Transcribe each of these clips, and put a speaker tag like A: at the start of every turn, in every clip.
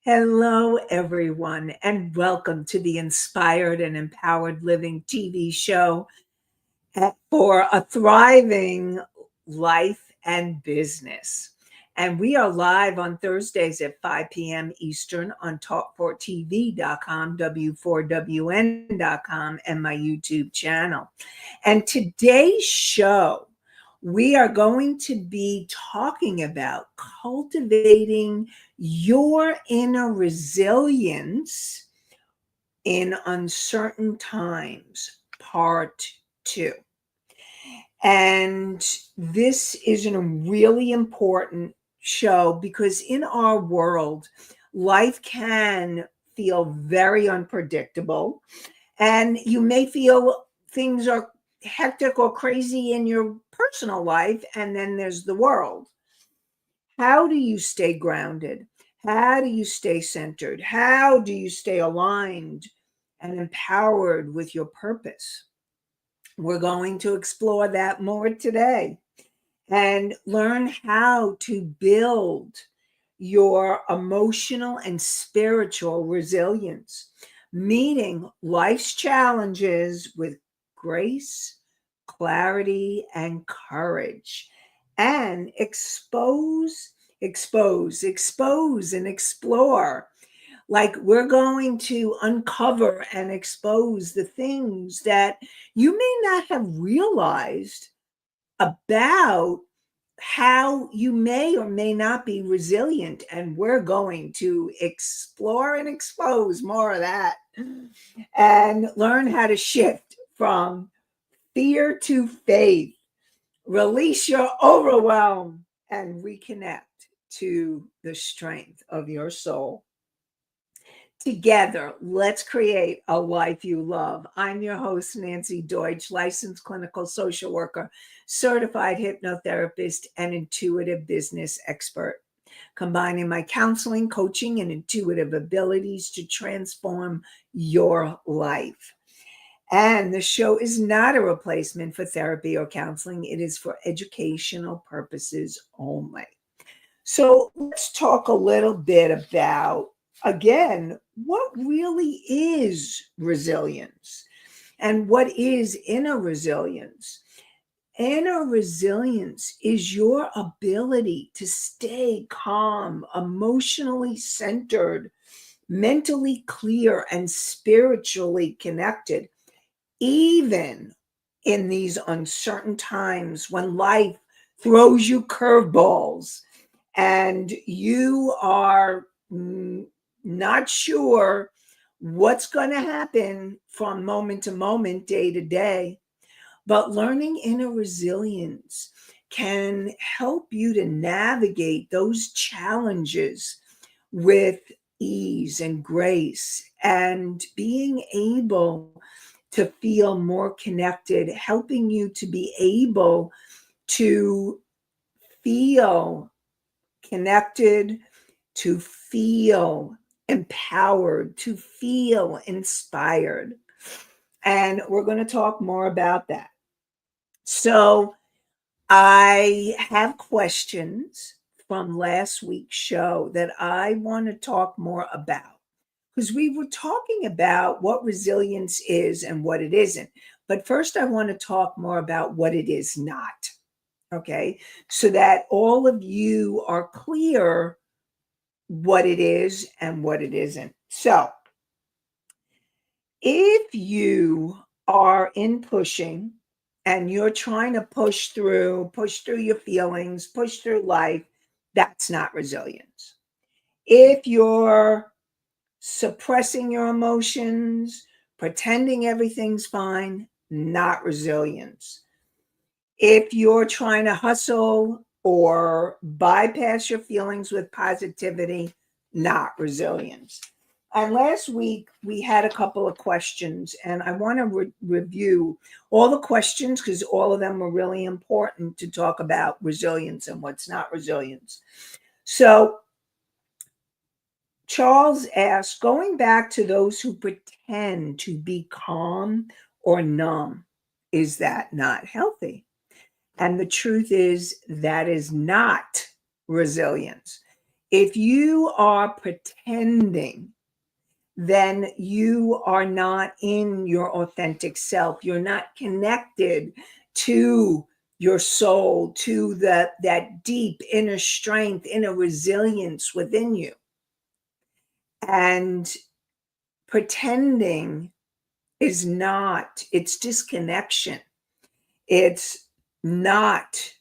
A: Hello, everyone, and welcome to the Inspired and Empowered Living TV show for a thriving life and business. And we are live on Thursdays at 5 p.m. Eastern on talk4tv.com, w4wn.com, and my YouTube channel. And today's show, we are going to be talking about cultivating your inner resilience in uncertain times, part two. And this is a really important show because in our world, life can feel very unpredictable. And you may feel things are hectic or crazy in your personal life, and then there's the world. How do you stay grounded? How do you stay centered? How do you stay aligned and empowered with your purpose? We're going to explore that more today and learn how to build your emotional and spiritual resilience, meeting life's challenges with grace, clarity, and courage, and expose, and explore. Like we're going to uncover and expose the things that you may not have realized about how you may or may not be resilient. And we're going to explore and expose more of that and learn how to shift from fear to faith, release your overwhelm, and reconnect to the strength of your soul. Together, let's create a life you love. I'm your host, Nancy Deutsch, licensed clinical social worker, certified hypnotherapist, and intuitive business expert, combining my counseling, coaching, and intuitive abilities to transform your life. And the show is not a replacement for therapy or counseling, it is for educational purposes only. So let's talk a little bit about, again, what really is resilience and what is inner resilience. Inner resilience is your ability to stay calm, emotionally centered, mentally clear, and spiritually connected, even in these uncertain times when life throws you curveballs and you are not sure what's going to happen from moment to moment, day to day. But learning inner resilience can help you to navigate those challenges with ease and grace and being able to feel more connected, helping you to be able to feel connected, to feel empowered, to feel inspired. And we're going to talk more about that. So, I have questions from last week's show that I want to talk more about because we were talking about what resilience is and what it isn't. But first, I want to talk more about what it is not. Okay. So that all of you are clear what it is and what it isn't. So, if you are in pushing and you're trying to push through your feelings, push through life, that's not resilience. If you're suppressing your emotions, pretending everything's fine, not resilience. If you're trying to hustle or bypass your feelings with positivity, not resilience. And last week we had a couple of questions, and I want to review all the questions because all of them are really important to talk about resilience and what's not resilience. So, Charles asked, going back to those who pretend to be calm or numb, is that not healthy? And the truth is, that is not resilience. If you are pretending, then you are not in your authentic self. You're not connected to your soul, to that deep inner strength, inner resilience within you. And pretending is not, it's disconnection. It's not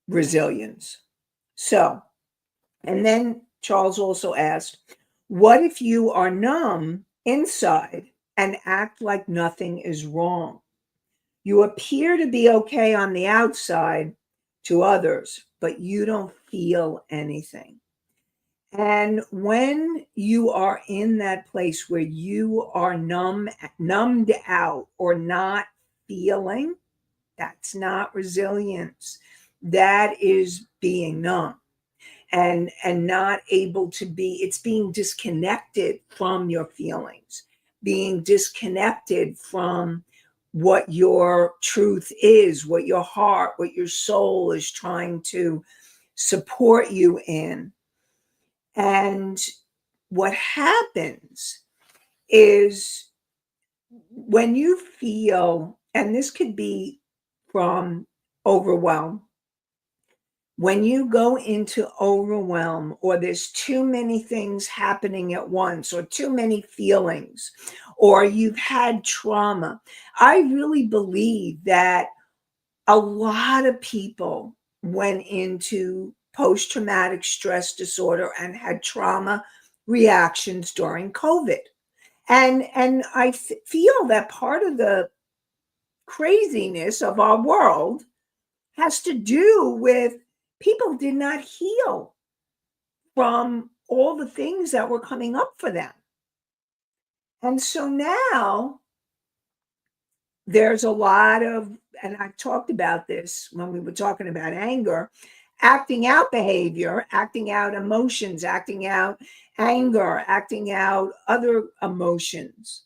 A: resilience. So, and then Charles also asked, what if you are numb inside and act like nothing is wrong? You appear to be okay on the outside to others, but you don't feel anything. And when you are in that place where you are numbed out or not feeling, that's not resilience. That is being numb and not able to be, it's being disconnected from your feelings, being disconnected from what your truth is, what your heart, what your soul is trying to support you in. And what happens is when you feel, and this could be from overwhelm, when you go into overwhelm, or there's too many things happening at once, or too many feelings, or you've had trauma, I really believe that a lot of people went into post-traumatic stress disorder and had trauma reactions during COVID. And I feel that part of the craziness of our world has to do with people did not heal from all the things that were coming up for them. And so now there's a lot of, and I talked about this when we were talking about anger, acting out behavior, acting out emotions, acting out anger, acting out other emotions,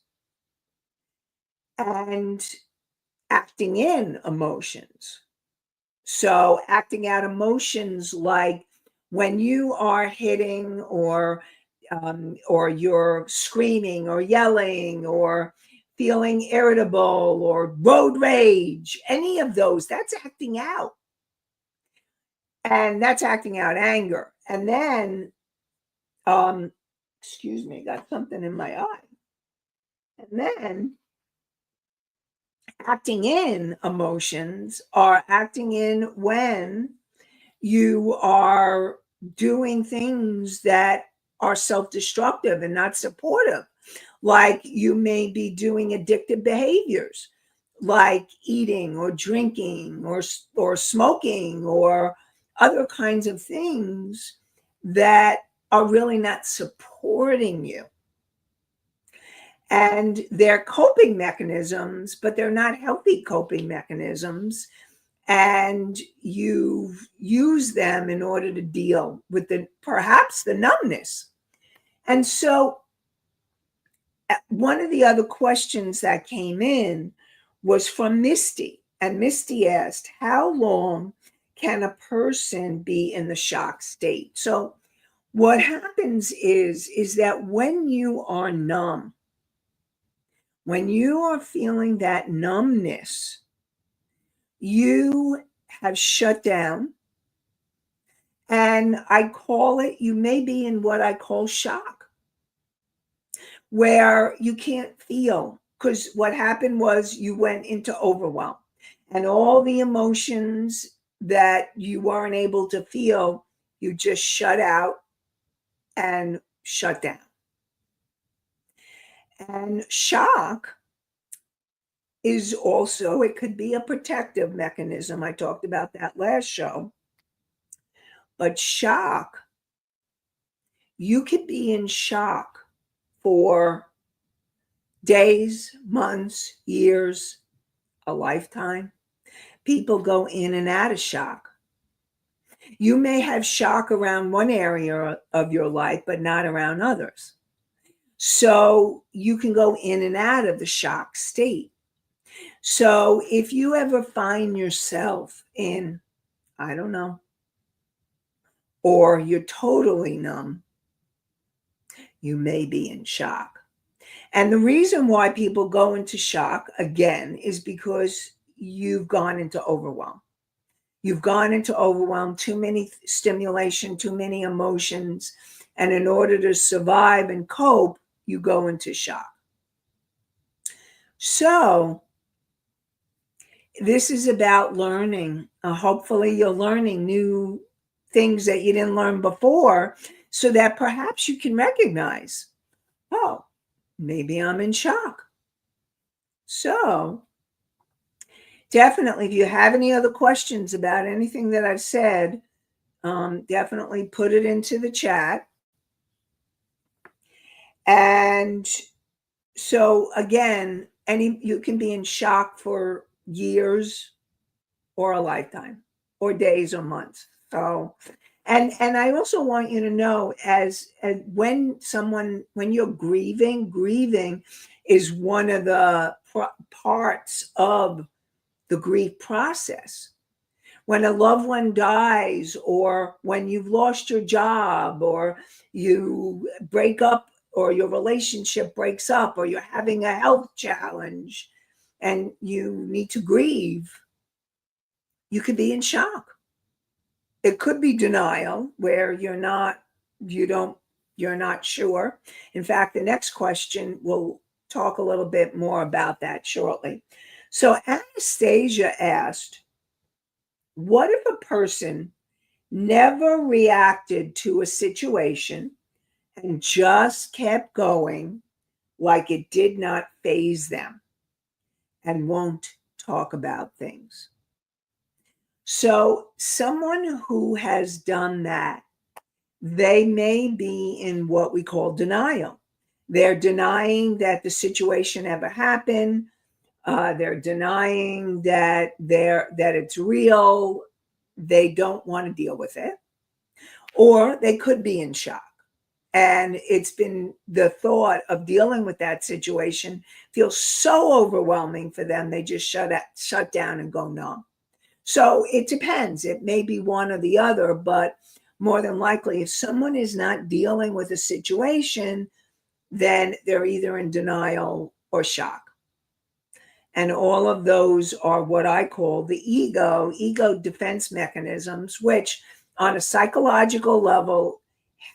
A: and acting in emotions. So acting out emotions like when you are hitting or you're screaming or yelling or feeling irritable or road rage, any of those, that's acting out. And that's acting out anger. And then, excuse me, got something in my eye. And then acting in emotions are acting in when you are doing things that are self-destructive and not supportive. Like you may be doing addictive behaviors, like eating or drinking or smoking or other kinds of things that are really not supporting you. And they're coping mechanisms, but they're not healthy coping mechanisms. And you use them in order to deal with perhaps the numbness. And so one of the other questions that came in was from Misty. And Misty asked, how long can a person be in the shock state? So what happens is that when you are numb, when you are feeling that numbness, you have shut down. And I call it, you may be in what I call shock, where you can't feel. Because what happened was you went into overwhelm and all the emotions that you weren't able to feel, you just shut out and shut down. And shock is also, it could be a protective mechanism. I talked about that last show. But shock, you could be in shock for days, months, years, a lifetime. People go in and out of shock. You may have shock around one area of your life, but not around others. So you can go in and out of the shock state. So if you ever find yourself in, I don't know, or you're totally numb, you may be in shock. And the reason why people go into shock again is because you've gone into overwhelm. You've gone into overwhelm, too many stimulation, too many emotions. And in order to survive and cope, you go into shock. So this is about learning. Hopefully you're learning new things that you didn't learn before so that perhaps you can recognize, oh, maybe I'm in shock. So definitely, if you have any other questions about anything that I've said, definitely put it into the chat. And so again, you can be in shock for years or a lifetime or days or months. So and I also want you to know as when you're grieving is one of the parts of the grief process. When a loved one dies, or when you've lost your job, or you break up, or your relationship breaks up, or you're having a health challenge and you need to grieve, you could be in shock. It could be denial, where you're not sure. In fact, the next question, we'll talk a little bit more about that shortly. So Anastasia asked, what if a person never reacted to a situation and just kept going like it did not faze them and won't talk about things? So someone who has done that, they may be in what we call denial. They're denying that the situation ever happened. They're denying that it's real. They don't want to deal with it. Or they could be in shock. And it's been the thought of dealing with that situation feels so overwhelming for them, they just shut down and go numb. So it depends. It may be one or the other, but more than likely, if someone is not dealing with a situation, then they're either in denial or shock. And all of those are what I call the ego defense mechanisms, which on a psychological level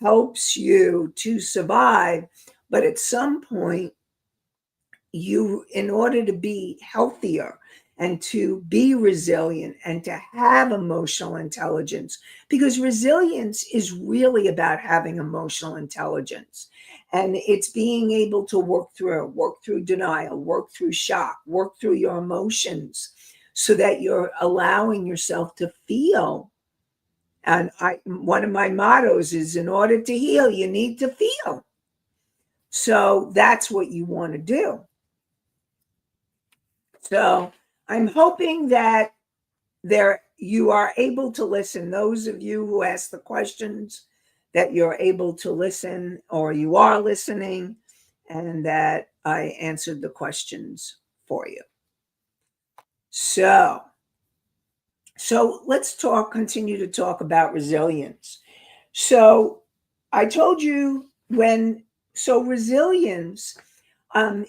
A: helps you to survive. But at some point, in order to be healthier and to be resilient and to have emotional intelligence, because resilience is really about having emotional intelligence. And it's being able to work through denial, work through shock, work through your emotions so that you're allowing yourself to feel. And one of my mottos is, in order to heal, you need to feel. So that's what you want to do. So I'm hoping that you are able to listen. Those of you who ask the questions, that you're able to listen, or you are listening, and that I answered the questions for you. So let's continue to talk about resilience. So I told you resilience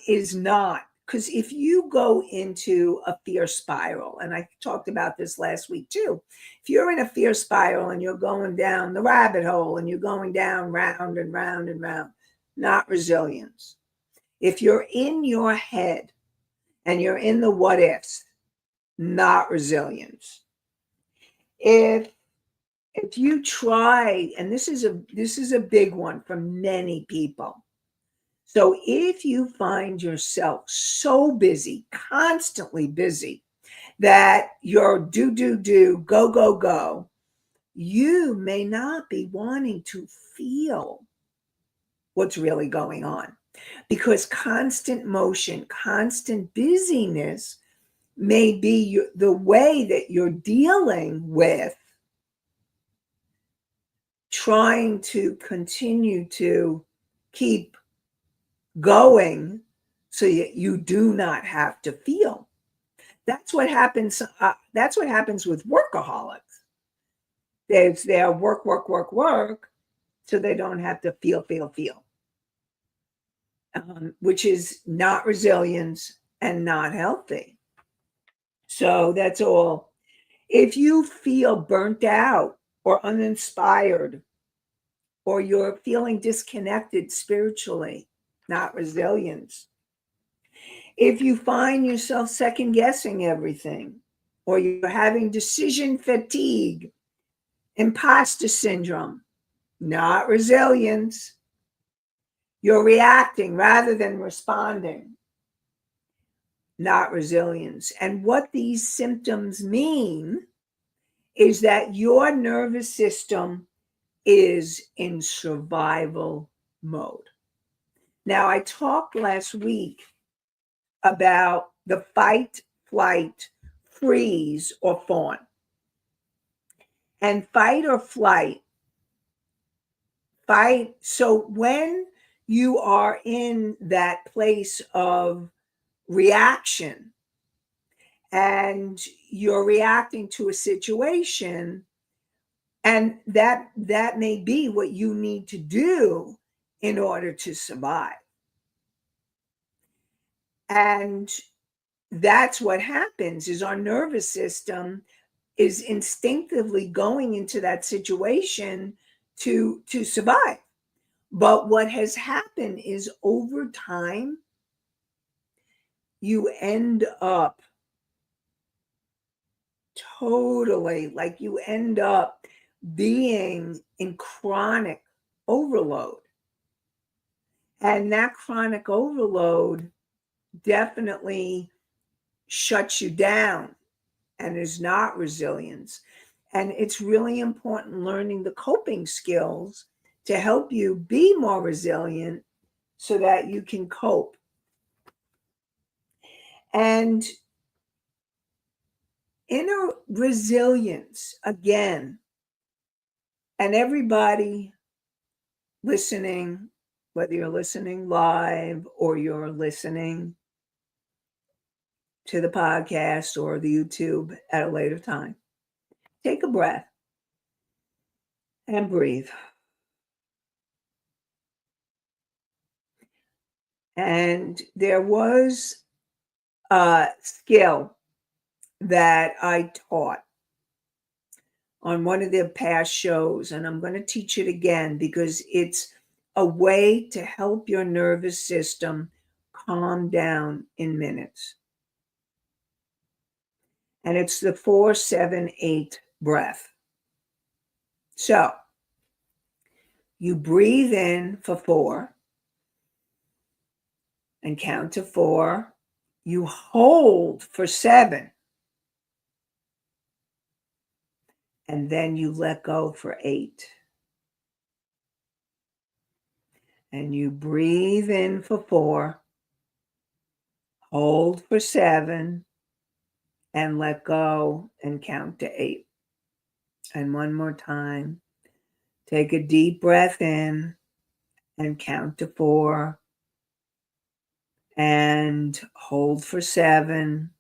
A: is not, because if you go into a fear spiral, and I talked about this last week too, if you're in a fear spiral and you're going down the rabbit hole and you're going down round and round and round, not resilience. If you're in your head and you're in the what ifs, not resilience. If you try, and this is a big one for many people. So if you find yourself so busy, constantly busy, that you're do, go, you may not be wanting to feel what's really going on, because constant motion, constant busyness may be the way that you're dealing with trying to continue to keep going so you do not have to feel. That's what happens with workaholics. It's their work, work, work, work, so they don't have to feel, which is not resilience and not healthy. So that's all. If you feel burnt out or uninspired, or you're feeling disconnected spiritually, not resilience. If you find yourself second guessing everything, or you're having decision fatigue, imposter syndrome, not resilience. You're reacting rather than responding, not resilience. And what these symptoms mean is that your nervous system is in survival mode. Now, I talked last week about the fight, flight, freeze, or fawn. And fight or flight, so when you are in that place of reaction and you're reacting to a situation, and that may be what you need to do in order to survive. And that's what happens, is our nervous system is instinctively going into that situation to survive. But what has happened is, over time, you end up totally, like, you end up being in chronic overload. And that chronic overload definitely shuts you down and is not resilience. And it's really important learning the coping skills to help you be more resilient so that you can cope. And inner resilience, again, and everybody listening, whether you're listening live or you're listening to the podcast or the YouTube at a later time, take a breath and breathe. And there was a skill that I taught on one of the past shows, and I'm going to teach it again because it's a way to help your nervous system calm down in minutes. And it's the 4-7-8 breath. So you breathe in for 4 and count to 4. You hold for 7. And then you let go for 8. And you breathe in for 4, hold for 7, and let go and count to 8. And one more time, take a deep breath in and count to 4, and hold for 7,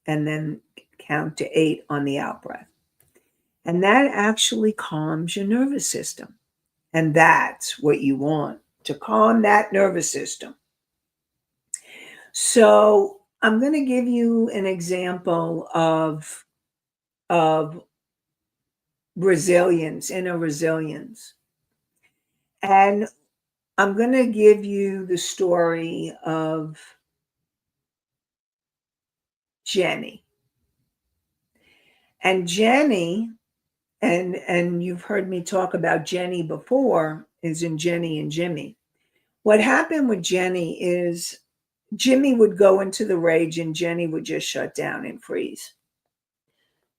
A: and then count to 8 on the out breath. And that actually calms your nervous system. And that's what you want, to calm that nervous system. So I'm going to give you an example of resilience, inner resilience. And I'm going to give you the story of Jenny. And Jenny, and you've heard me talk about Jenny before, is in Jenny and Jimmy. What happened with Jenny is Jimmy would go into the rage and Jenny would just shut down and freeze.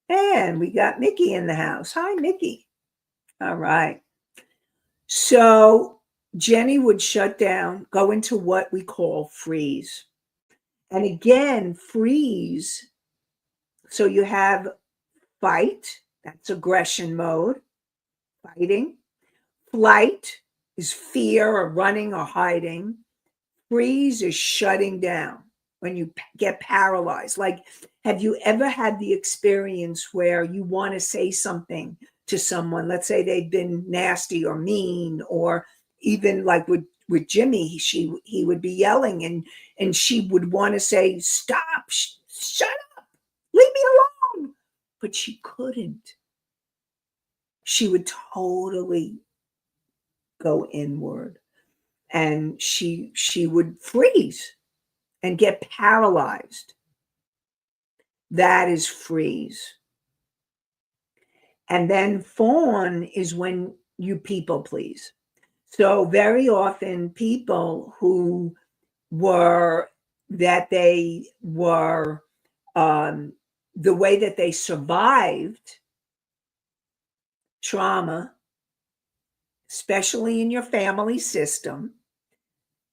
A: And we got Mickey in the house. Hi, Mickey. All right. So Jenny would shut down, go into what we call freeze. And again, freeze. So you have fight, that's aggression mode, fighting. Flight is fear or running or hiding. Freeze is shutting down, when you get paralyzed. Like, have you ever had the experience where you want to say something to someone. Let's say they've been nasty or mean, or even like with Jimmy, he would be yelling, and she would want to say, "Stop, shut up, leave me alone," but she couldn't. She would totally go inward, and she would freeze and get paralyzed. That is freeze. And then fawn is when you people please. So very often people who were that they were the way that they survived trauma, especially in your family system,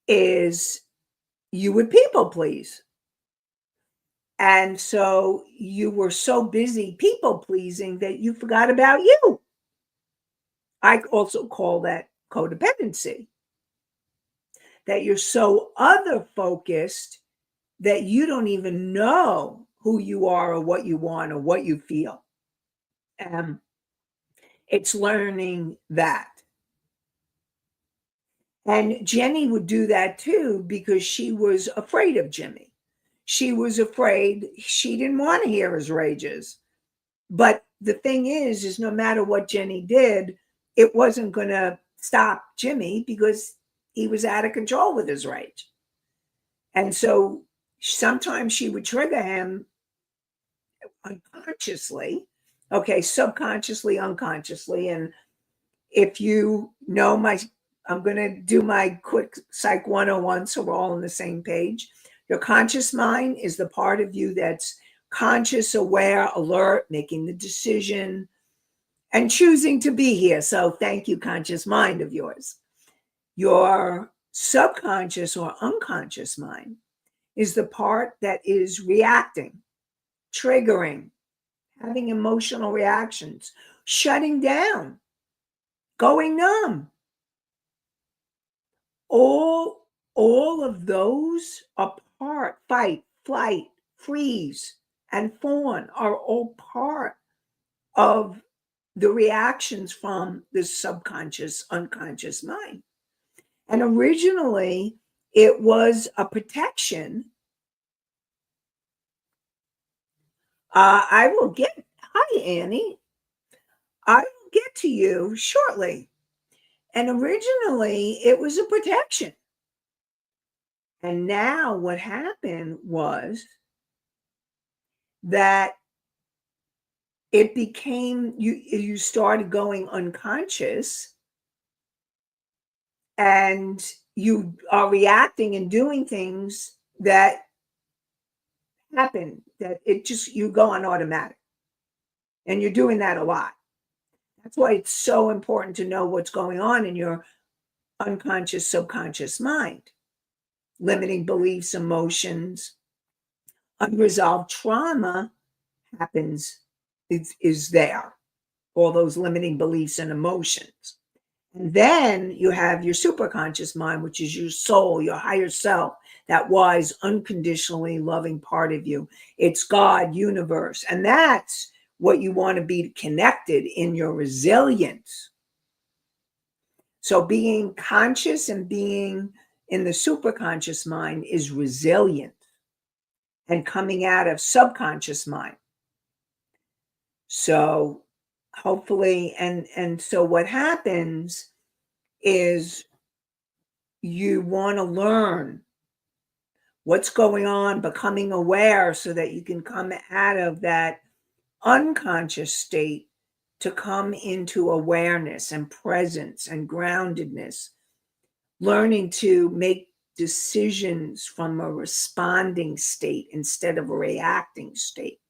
A: is you would people please. And so you were so busy people pleasing that you forgot about you. I also call that codependency, that you're so other focused that you don't even know who you are or what you want or what you feel. It's learning that. And Jenny would do that too because she was afraid of Jimmy. She was afraid. She didn't want to hear his rages. But the thing is no matter what Jenny did, it wasn't going to stop Jimmy because he was out of control with his rage. And so sometimes she would trigger him unconsciously, okay, subconsciously, unconsciously. And if you know I'm going to do my quick Psych 101 so we're all on the same page. Your conscious mind is the part of you that's conscious, aware, alert, making the decision, and choosing to be here. So thank you, conscious mind of yours. Your subconscious or unconscious mind is the part that is reacting, triggering, having emotional reactions, shutting down, going numb. All of those are part, fight, flight, freeze, and fawn are all part of the reactions from the subconscious, unconscious mind. And originally, it was a protection. I will get, hi, Annie. I will get to you shortly. And originally, it was a protection. And now what happened was that it became, you started going unconscious, and you are reacting and doing things that happen, that you go on automatic. And you're doing that a lot. That's why it's so important to know what's going on in your unconscious, subconscious mind. Limiting beliefs, emotions, unresolved trauma happens, is there. All those limiting beliefs and emotions. And then you have your superconscious mind, which is your soul, your higher self, that wise, unconditionally loving part of you. It's God, universe. And that's what you want to be connected in your resilience. So being conscious and being in the superconscious mind is resilient, and coming out of subconscious mind. So hopefully, and so what happens is you want to learn what's going on, becoming aware so that you can come out of that unconscious state to come into awareness and presence and groundedness, learning to make decisions from a responding state instead of a reacting state.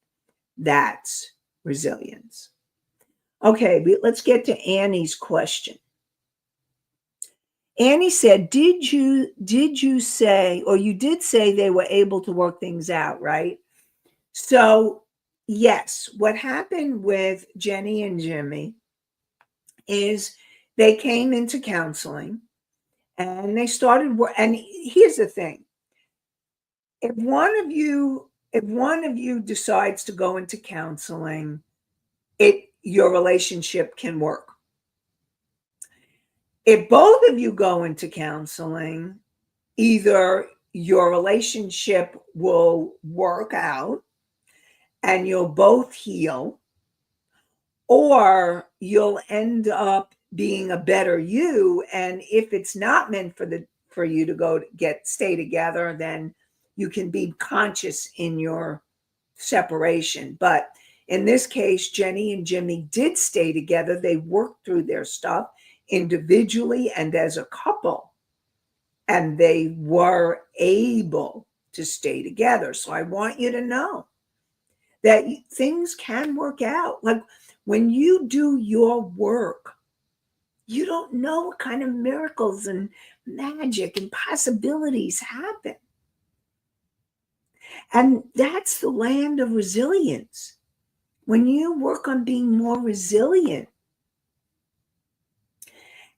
A: That's resilience. Okay, let's get to Annie's question. Annie said, did you say, or you did say they were able to work things out, right? So yes, what happened with Jenny and Jimmy is they came into counseling and they started work. And here's the thing. If one of you decides to go into counseling, it your relationship can work. If both of you go into counseling, either your relationship will work out and you'll both heal, or you'll end up being a better you. And if it's not meant for you to stay together, then you can be conscious in your separation. But in this case, Jenny and Jimmy did stay together. They worked through their stuff individually and as a couple, and they were able to stay together. So I want you to know that things can work out. Like when you do your work, you don't know what kind of miracles and magic and possibilities happen. And that's the land of resilience. When you work on being more resilient,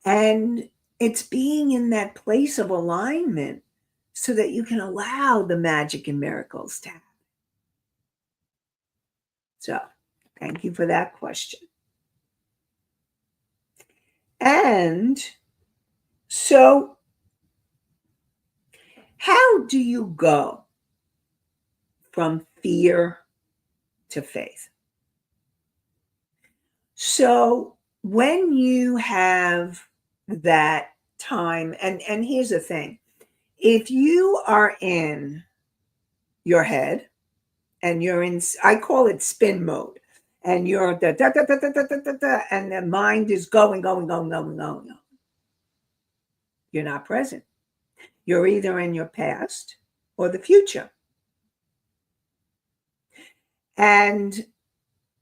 A: and it's being in that place of alignment so that you can allow the magic and miracles to happen. So, thank you for that question. And so, how do you go from fear to faith? So, when you have that time, and here's the thing, if you are in your head and you're in, I call it spin mode, and you're da, da, da, da, da, da, da, da, and the mind is going, you're not present. You're either in your past or the future. And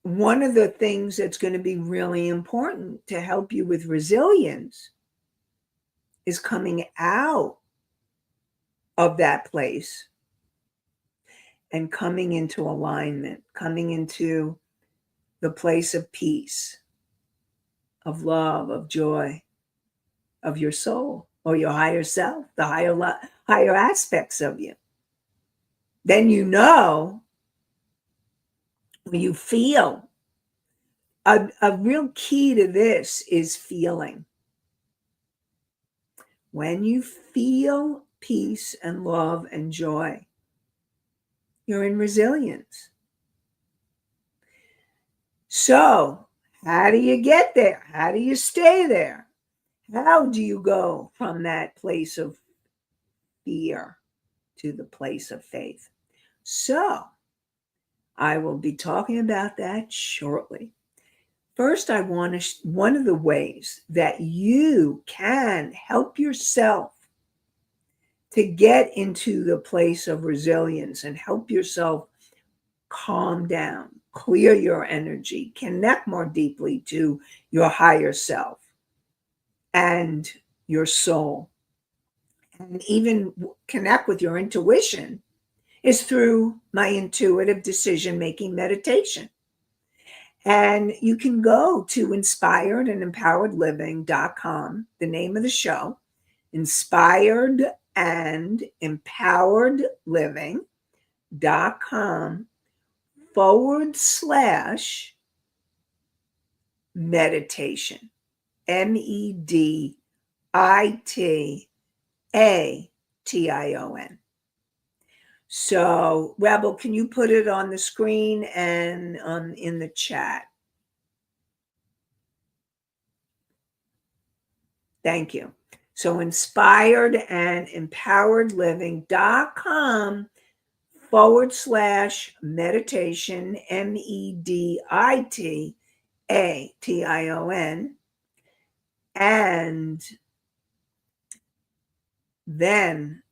A: one of the things that's going to be really important to help you with resilience is coming out of that place and coming into alignment, coming into the place of peace, of love, of joy, of your soul or your higher self, the higher aspects of you. Then you know, when you feel, a real key to this is feeling. When you feel peace and love and joy, you're in resilience. So, how do you get there? How do you stay there? How do you go from that place of fear to the place of faith? So, I will be talking about that shortly. First, one of the ways that you can help yourself to get into the place of resilience and help yourself calm down, clear your energy, connect more deeply to your higher self and your soul, and even connect with your intuition, is through my intuitive decision-making meditation. And you can go to inspiredandempoweredliving.com, the name of the show, inspiredandempoweredliving.com/meditation, meditation. So, Rebel, can you put it on the screen and in the chat? Thank you. So, inspiredandempoweredliving.com/meditation, meditation. And then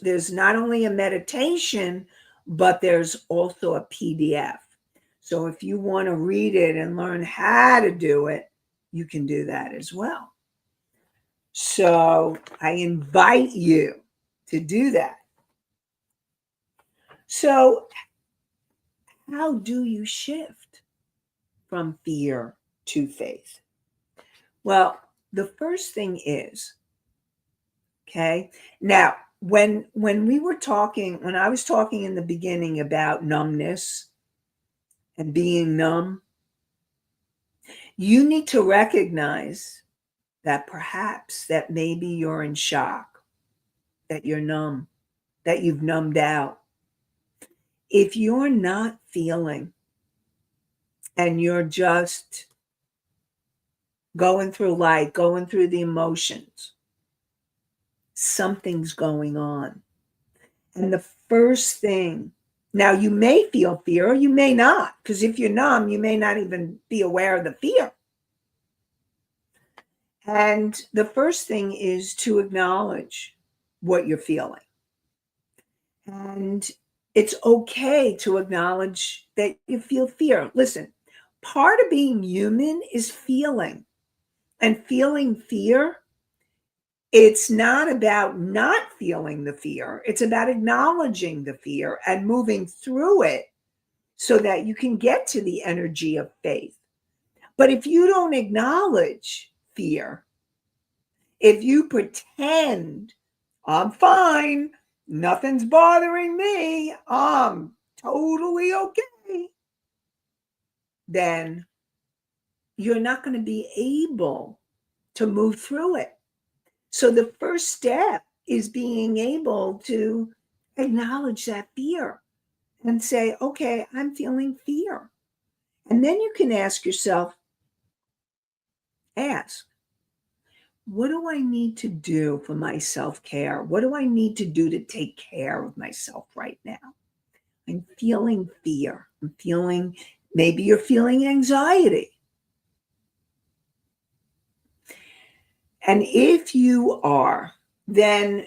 A: there's not only a meditation, but there's also a PDF. So if you want to read it and learn how to do it, you can do that as well. So I invite you to do that. So how do you shift from fear to faith? Well, the first thing is, okay, now when I was talking in the beginning about numbness and being numb, You need to recognize that perhaps that maybe you're in shock, that you're numb, that you've numbed out. If you're not feeling and you're just going through life, going through the emotions, something's going on. And the first thing, now you may feel fear or you may not, because if you're numb, you may not even be aware of the fear. And the first thing is to acknowledge what you're feeling. And it's okay to acknowledge that you feel fear. Listen, part of being human is feeling. And feeling fear, it's not about not feeling the fear. It's about acknowledging the fear and moving through it so that you can get to the energy of faith. But if you don't acknowledge fear, if you pretend, I'm fine, nothing's bothering me, I'm totally okay, then you're not going to be able to move through it. So the first step is being able to acknowledge that fear and say, okay, I'm feeling fear. And then you can ask yourself, ask, what do I need to do for my self-care? What do I need to do to take care of myself right now? I'm feeling fear. I'm feeling, maybe you're feeling anxiety. And if you are, then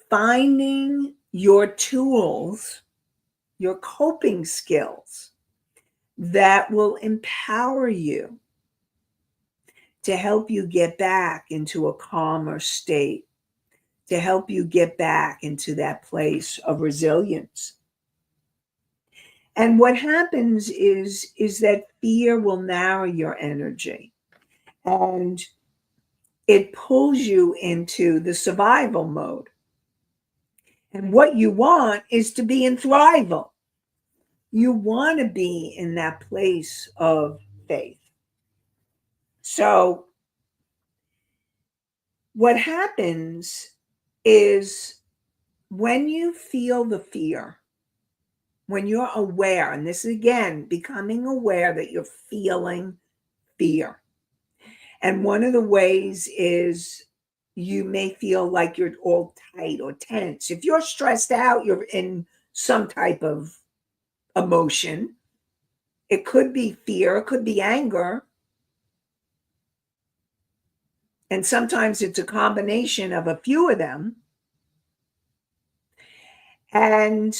A: finding your tools, your coping skills that will empower you to help you get back into a calmer state, to help you get back into that place of resilience. And what happens is that fear will narrow your energy and it pulls you into the survival mode. And what you want is to be in thrival. You want to be in that place of faith. So what happens is when you feel the fear, when you're aware, and this is again, becoming aware that you're feeling fear. And one of the ways is you may feel like you're all tight or tense. If you're stressed out, you're in some type of emotion. It could be fear, it could be anger. And sometimes it's a combination of a few of them. And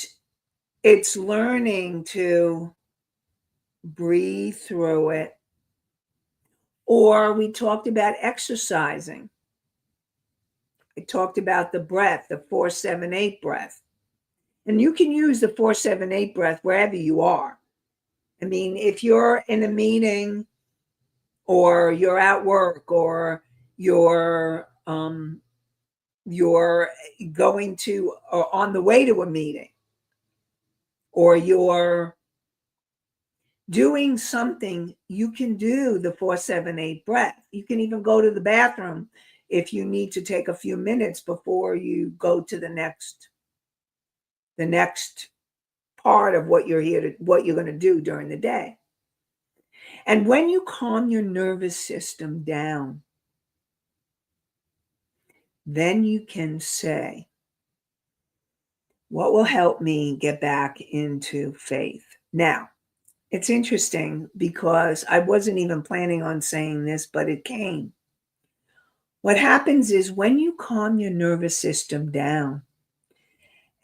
A: it's learning to breathe through it. Or we talked about exercising. I talked about the breath, the 4-7-8 breath. And you can use the 4-7-8 breath wherever you are. I mean, if you're in a meeting or you're at work or you're going to or on the way to a meeting or you're doing something, you can do the 4-7-8 breath. You can even go to the bathroom if you need to take a few minutes before you go to the next part of what you're going to do during the day. And when you calm your nervous system down, then you can say, what will help me get back into faith? Now, it's interesting because I wasn't even planning on saying this, but it came. What happens is when you calm your nervous system down,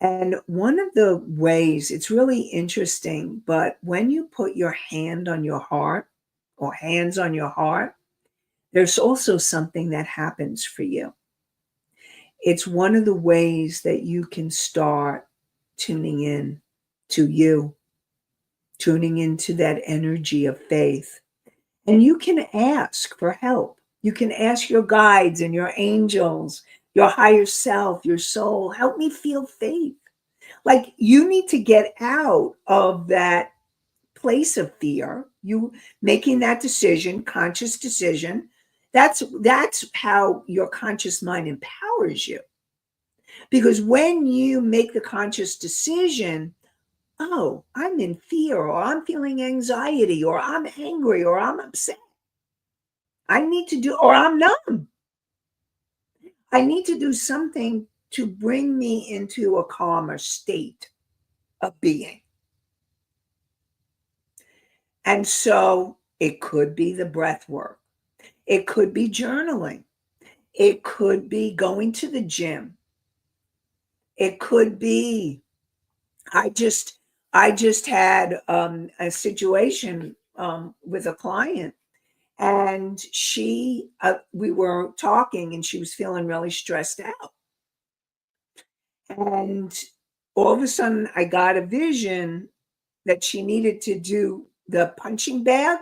A: and one of the ways, it's really interesting, but when you put your hand on your heart or hands on your heart, there's also something that happens for you. It's one of the ways that you can start tuning in to you, tuning into that energy of faith. And you can ask for help. You can ask your guides and your angels, your higher self, your soul, help me feel faith. Like you need to get out of that place of fear. You making that decision, conscious decision, that's how your conscious mind empowers you. Because when you make the conscious decision, oh, I'm in fear, or I'm feeling anxiety, or I'm angry, or I'm upset. I need to do, or I'm numb. I need to do something to bring me into a calmer state of being. And so it could be the breath work. It could be journaling. It could be going to the gym. It could be, I just I just had a situation with a client, and we were talking, and she was feeling really stressed out. And all of a sudden, I got a vision that she needed to do the punching bag.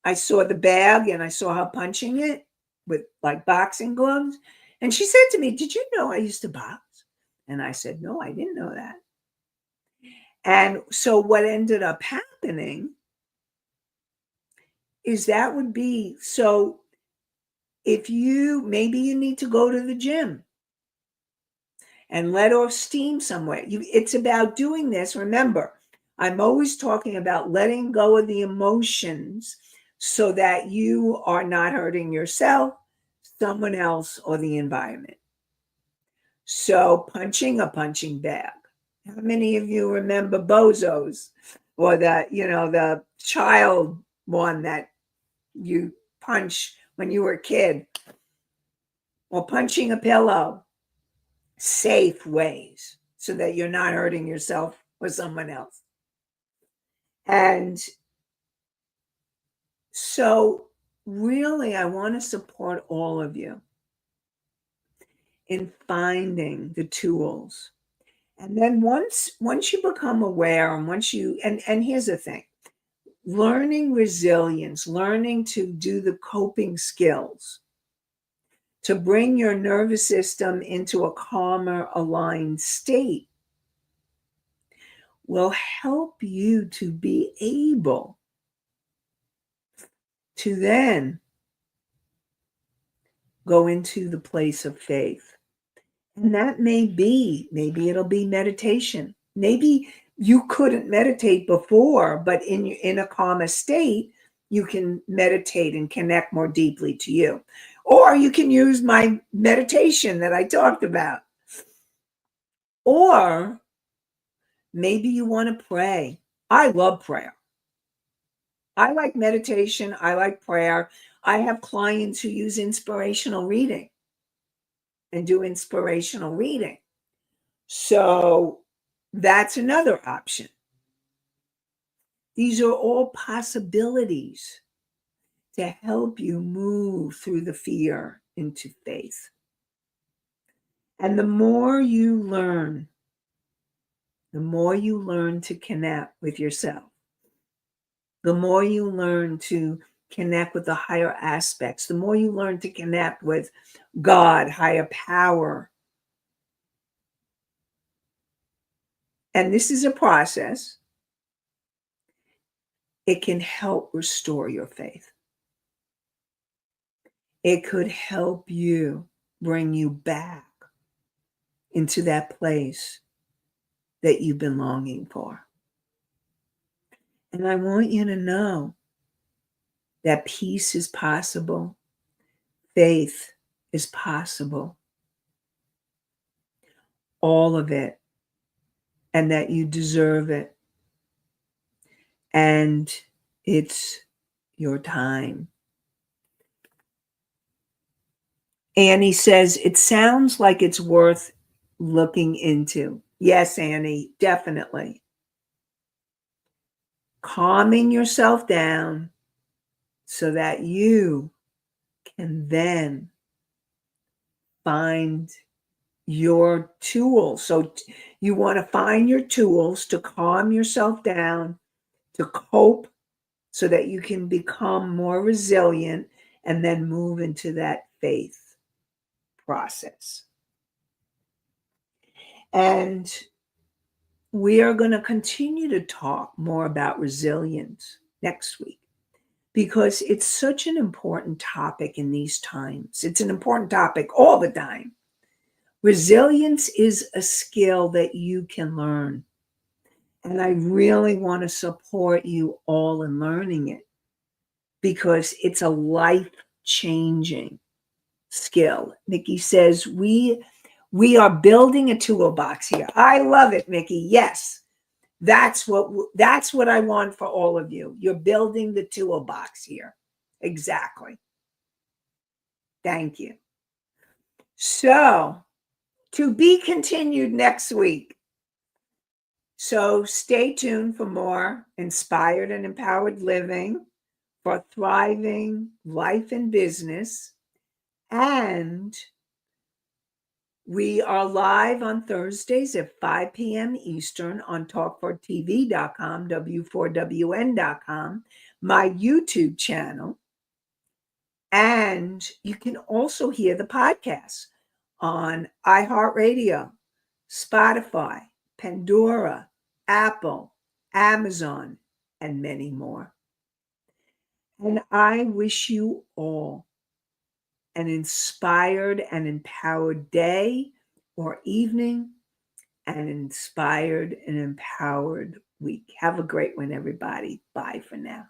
A: I saw the bag and I saw her punching it with like boxing gloves. And she said to me, "Did you know I used to box?" And I said, "No, I didn't know that." And so what ended up happening is that would be so if maybe you need to go to the gym and let off steam somewhere. It's about doing this. Remember, I'm always talking about letting go of the emotions so that you are not hurting yourself, someone else, or the environment. So punching a punching bag. How many of you remember bozos, or the child one that you punch when you were a kid, or punching a pillow? Safe ways so that you're not hurting yourself or someone else. And so really, I want to support all of you in finding the tools. And then once you become aware, and and here's the thing, learning resilience, learning to do the coping skills to bring your nervous system into a calmer, aligned state will help you to be able to then go into the place of faith. And that maybe it'll be meditation. Maybe you couldn't meditate before, but in a calmer state, you can meditate and connect more deeply to you. Or you can use my meditation that I talked about. Or maybe you want to pray. I love prayer. I like meditation. I like prayer. I have clients who use inspirational reading and do inspirational reading. So that's another option. These are all possibilities to help you move through the fear into faith. And the more you learn to connect with yourself, the more you learn to connect with the higher aspects, the more you learn to connect with God, higher power. And this is a process. It can help restore your faith. It could help you bring you back into that place that you've been longing for. And I want you to know that peace is possible, faith is possible, all of it, and that you deserve it. And it's your time. Annie says, it sounds like it's worth looking into. Yes, Annie, definitely. Calming yourself down so that you can then find your tools. So you want to find your tools to calm yourself down, to cope, so that you can become more resilient and then move into that faith process. And we are going to continue to talk more about resilience next week, because it's such an important topic in these times. It's an important topic all the time. Resilience is a skill that you can learn. And I really want to support you all in learning it because it's a life changing skill. Mickey says, we are building a toolbox here. I love it, Mickey. Yes. That's what I want for all of you. You're building the toolbox here. Exactly. Thank you. So, to be continued next week. So, stay tuned for more inspired and empowered living for thriving life and business. And we are live on Thursdays at 5 p.m. Eastern on talk4tv.com, w4wn.com, my YouTube channel. And you can also hear the podcast on iHeartRadio, Spotify, Pandora, Apple, Amazon, and many more. And I wish you all an inspired and empowered day or evening, and inspired and empowered week. Have a great one, everybody. Bye for now.